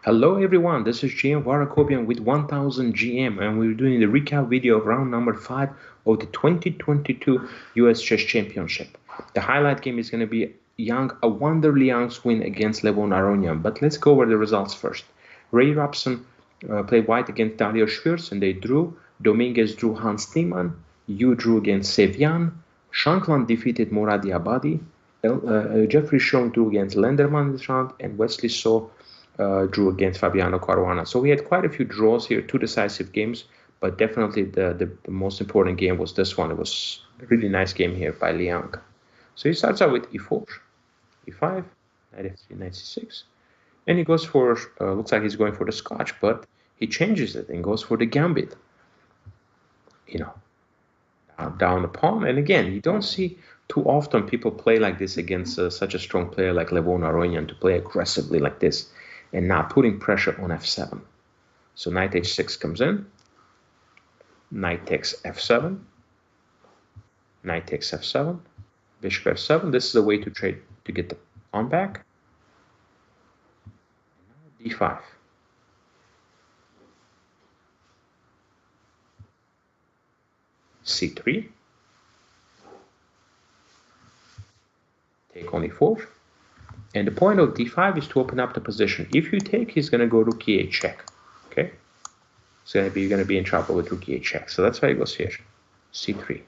Hello everyone, this is GM VAR AKOBIAN with 1000 GM, and we're doing the recap video of round number 5 of the 2022 US Chess Championship. The highlight game is going to be a Wonder Liang's win against LIANG and ARONIAN, but let's go over the results first. Ray Robson played white against Dario Schwartz and they drew. Dominguez drew Hans Niemann. Yu drew against Sevian. Shankland defeated Moradi Abadi. Jeffrey Schoen drew against Lenderman this round, and Wesley So drew against Fabiano Caruana. So we had quite a few draws here, 2 decisive games, but definitely the most important game was this one. It was a really nice game here by Liang. So he starts out with e4, e5, knight f3, knight c6, and he goes for, looks like he's going for the Scotch, but he changes it and goes for the gambit. Down the pawn, and again, you don't see too often people play like this against such a strong player like LIANG and ARONIAN, to play aggressively like this and not putting pressure on f7. So knight h6 comes in, knight takes f7, knight takes f7, bishop f7. This is a way to trade to get the pawn back. d5. c3. Take on e4. And the point of d5 is to open up the position. If you take, he's going to go rook e8 check. Okay? So you're going to be in trouble with rook e8 check. So that's why he goes here. c3. D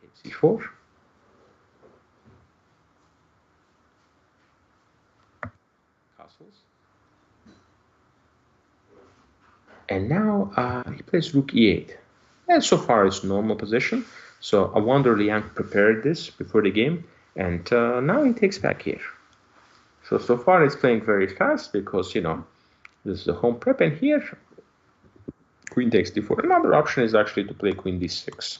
takes e4. Castles. And now he plays rook e8. And so far it's normal position. So I wonder Liang prepared this before the game. And now he takes back here. So far it's playing very fast because, this is the home prep. And here, queen takes d4. Another option is actually to play queen d6.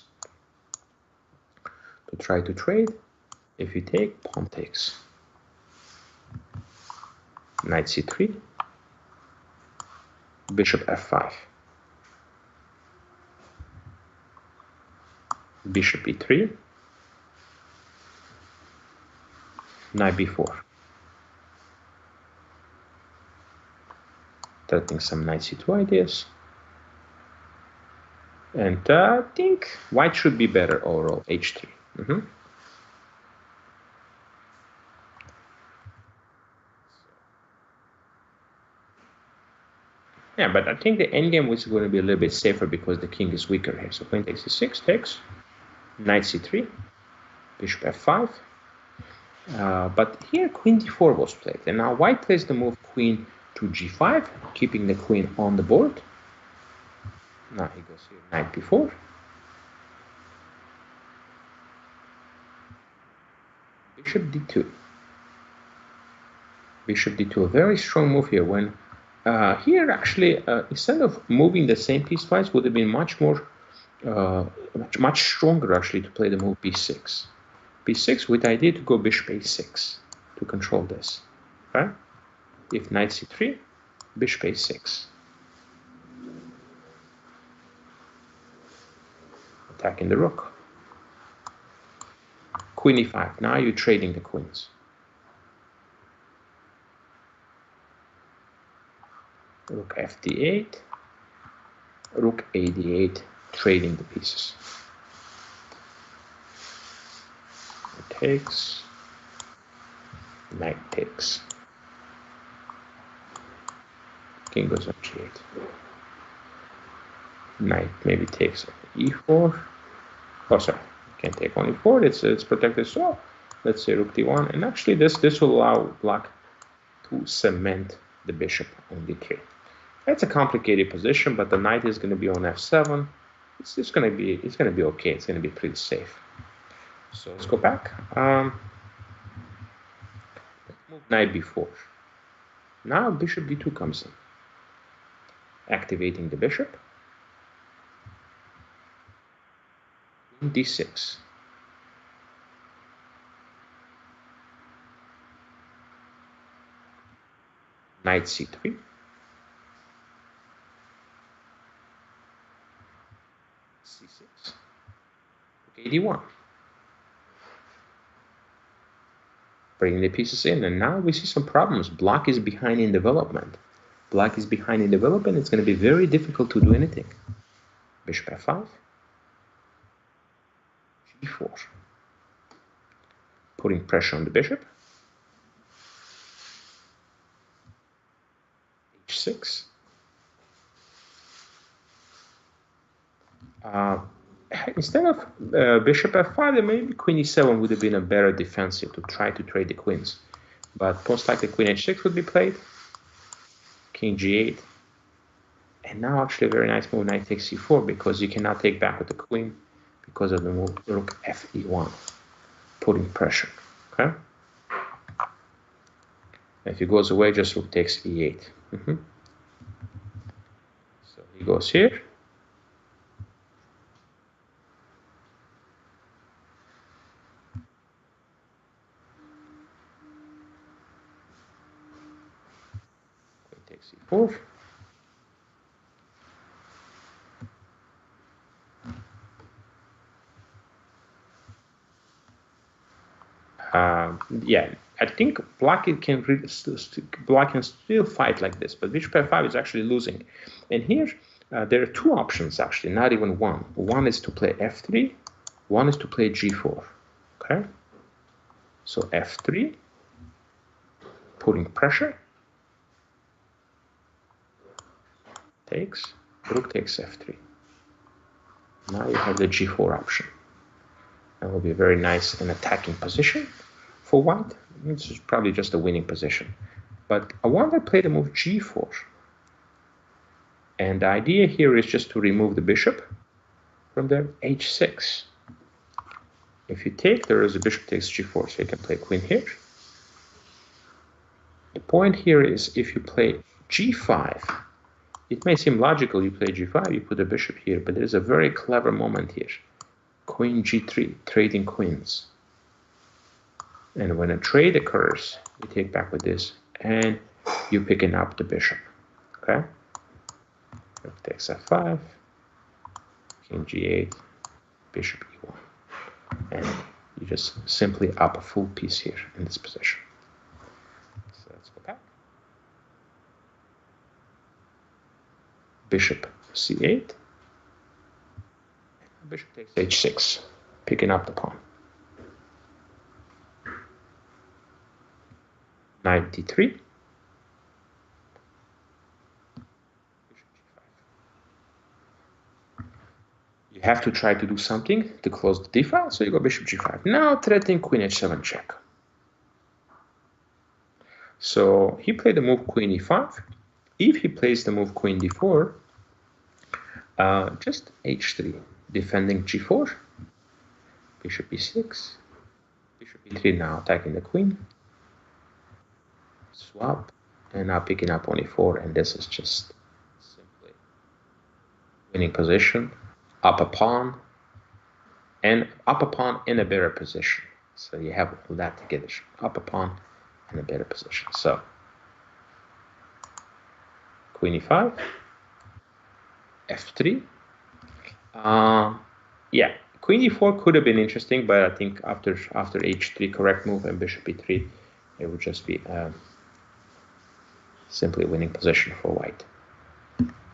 To try to trade. If you take, pawn takes. Knight c3. Bishop f5. Bishop e3. Knight b4. Threatening some knight c2 ideas. And I think white should be better overall, h3. Yeah, but I think the endgame was going to be a little bit safer because the king is weaker here. So queen takes e6, takes. Knight c3. Bishop f5. But here queen d4 was played. And now white plays the move queen to g5, keeping the queen on the board. Now he goes here, knight b4. Bishop d2. Bishop d2, a very strong move here. When here actually, instead of moving the same piece twice, would have been much more, much stronger actually to play the move b6. b6 with the idea to go bishop a6 to control this. Okay? If knight c3, bishop a6. Attacking the rook. Queen e5. Now you're trading the queens. Rook fd8. Rook ad8. Trading the pieces. Takes. Knight takes. King goes on g8. Knight maybe takes e4. Oh, sorry, can't take on e4. It's protected. So let's say rook d1, and actually this will allow black to cement the bishop on d3. It's a complicated position, but the knight is going to be on f7. It's going to be okay. It's going to be pretty safe. So let's go back. Let's move knight b4. Now bishop d2 comes in, activating the bishop. d6. Knight c3. c6. Okay, d1. bringing the pieces in, and now we see some problems. Black is behind in development. Black is behind in development. It's going to be very difficult to do anything. Bishop f5, g4, putting pressure on the bishop, h6. Instead of bishop f5, then maybe queen e7 would have been a better defensive to try to trade the queens. But most likely queen h6 would be played, king g8, and now actually a very nice move, knight takes c4, because you cannot take back with the queen because of the move rook fe1, putting pressure. Okay. If he goes away, just rook takes e8. So he goes here. Takes c4. Yeah, I think black can still fight like this, but bishop f5 is actually losing. And here there are two options actually, not even one. One is to play f3, one is to play g4. Okay, so f3, putting pressure, takes, rook takes f3. Now you have the g4 option. That will be a very nice and attacking position for white. This is probably just a winning position. But I want to play the move g4. And the idea here is just to remove the bishop from there, h6. If you take, there is a bishop takes g4, so you can play queen here. The point here is if you play g5, it may seem logical, you play g5, you put the bishop here, but there's a very clever moment here. Queen g3, trading queens. And when a trade occurs, you take back with this, and you're picking up the bishop. Okay? Rook takes f5, king g8, bishop e1. And you just simply up a full piece here in this position. So let's go back. Bishop c8. Bishop takes h6, picking up the pawn. Knight d3. Bishop g5. You have to try to do something to close the d file, so you go bishop g5. Now threatening queen h7 check. So he played the move queen e5. If he plays the move queen d4, just h3. Defending g4, bishop e6, bishop e3, now attacking the queen, swap, and now picking up on e4, and this is just simply winning position, up a pawn in a better position. So you have all that together, up a pawn in a better position. So queen e5, f3. Yeah, queen e4 could have been interesting, but I think after h3 correct move and bishop e3, it would just be simply a winning position for white.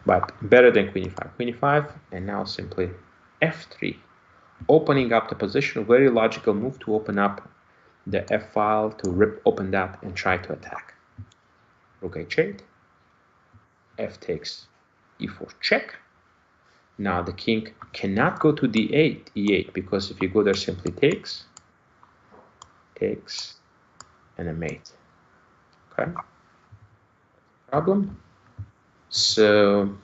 But better than queen e5. Queen e5, and now simply f3, opening up the position. Very logical move to open up the f file, to rip open that and try to attack. Rook h8, f takes e4 check. Now the king cannot go to e8, because if you go there, simply takes, and a mate. Okay, problem. So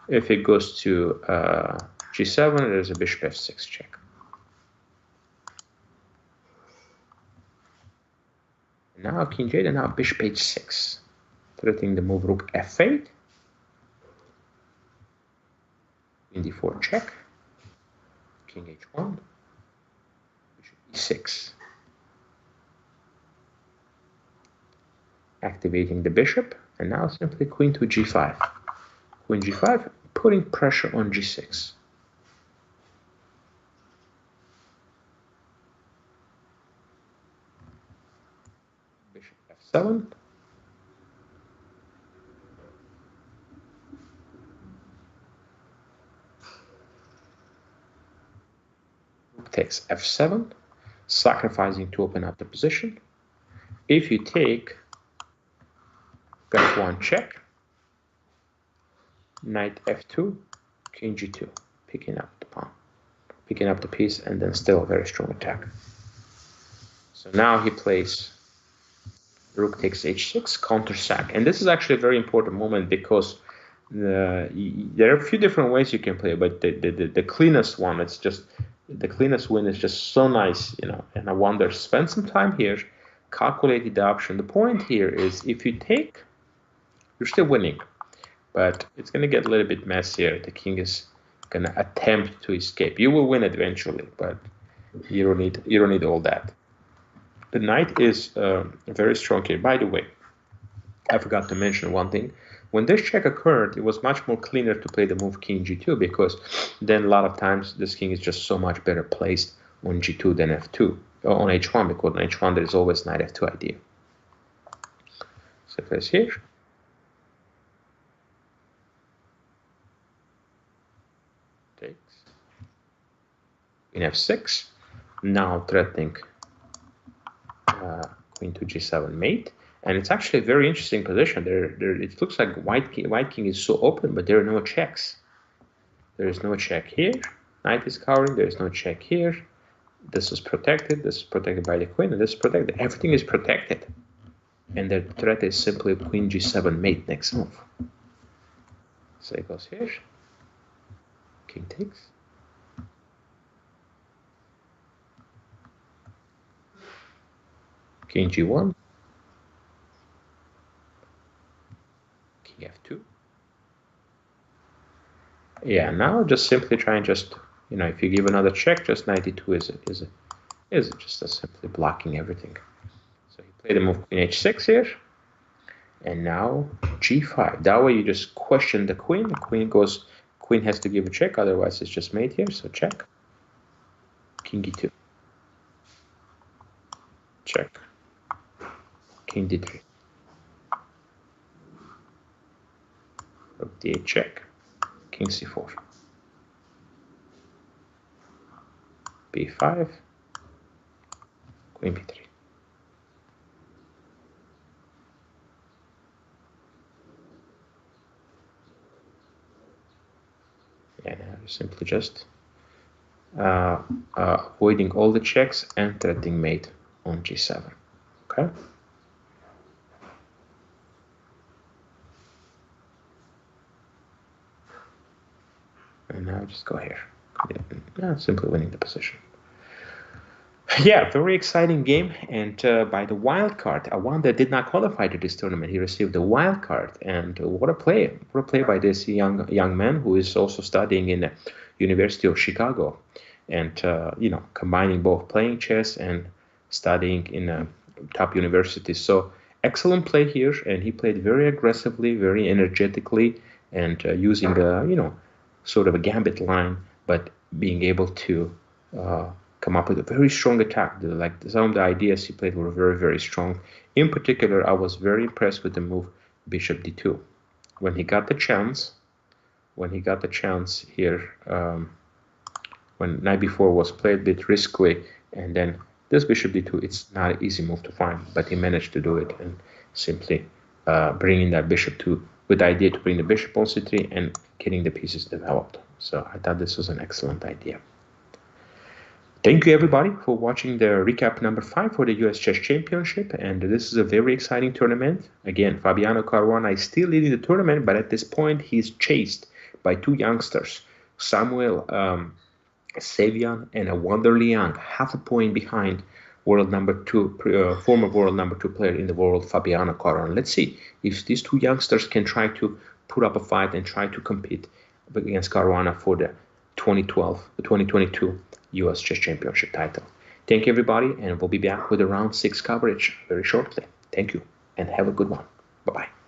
if it goes to g7, there's a bishop f6 check. Now king j8, and now bishop h6, threatening the move rook f8. Queen d4 check, king h1, bishop e6. Activating the bishop, and now simply queen to g5. Queen g5, putting pressure on g6. f7. Rook takes f7, sacrificing to open up the position. If you take f1 check, knight f2, king g2, picking up the pawn, picking up the piece, and then still a very strong attack. So now he plays rook takes h6, counter sack, and this is actually a very important moment because there are a few different ways you can play, but the cleanest one, it's just the cleanest win is just so nice, you know. And I wonder, spend some time here, calculate the option. The point here is if you take, you're still winning, but it's going to get a little bit messier. The king is going to attempt to escape. You will win eventually, but you don't need all that. The knight is very strong here. By the way, I forgot to mention one thing. When this check occurred, it was much more cleaner to play the move king g2, because then a lot of times this king is just so much better placed on g2 than f2, or on h1, because on h1 there is always knight f2 idea. So plays here. Takes. Queen f6. Now threatening queen to g7 mate. And it's actually a very interesting position. It looks like white king is so open, but there are no checks. There is no check here. Knight is covering. There is no check here. This is protected. This is protected by the queen, and this is protected. Everything is protected. And the threat is simply queen g7 mate next move. So it goes here. King takes. King g1. f2. Yeah, now just simply try and just, you know, if you give another check, just knight e2 is just simply blocking everything. So he played the move queen h6 here, and now g5. That way you just question the queen. The queen has to give a check, otherwise it's just mate here. So check. King e2. Check. King d3. Rook d8 check, king c4, b5, queen b3. And now simply just avoiding all the checks and threatening mate on g7. Okay. And now just go here. Yeah, simply winning the position. Yeah, very exciting game. And by the wild card, one that did not qualify to this tournament, he received the wild card. And what a play! What a play by this young man who is also studying in the University of Chicago, and you know, combining both playing chess and studying in a top university. So excellent play here, and he played very aggressively, very energetically, and using you know, sort of a gambit line, but being able to come up with a very strong attack. Like some of the ideas he played were very, very strong. In particular, I was very impressed with the move bishop d2. When he got the chance, here, when knight b4 was played a bit riskily, and then this bishop d2, it's not an easy move to find, but he managed to do it, and simply bringing that bishop to, with the idea to bring the bishop on c3 and getting the pieces developed. So I thought this was an excellent idea. Thank you everybody for watching the recap number 5 for the US Chess Championship, and this is a very exciting tournament. Again, Fabiano Caruana is still leading the tournament, but at this point he's chased by two youngsters, Samuel Savian and a Wonder Liang, half a point behind world number 2, former world number 2 player in the world, Fabiano Caruana. Let's see if these two youngsters can try to put up a fight and try to compete against Caruana for the 2022 US Chess Championship title. Thank you everybody, and we'll be back with a round 6 coverage very shortly. Thank you and have a good one. Bye-bye.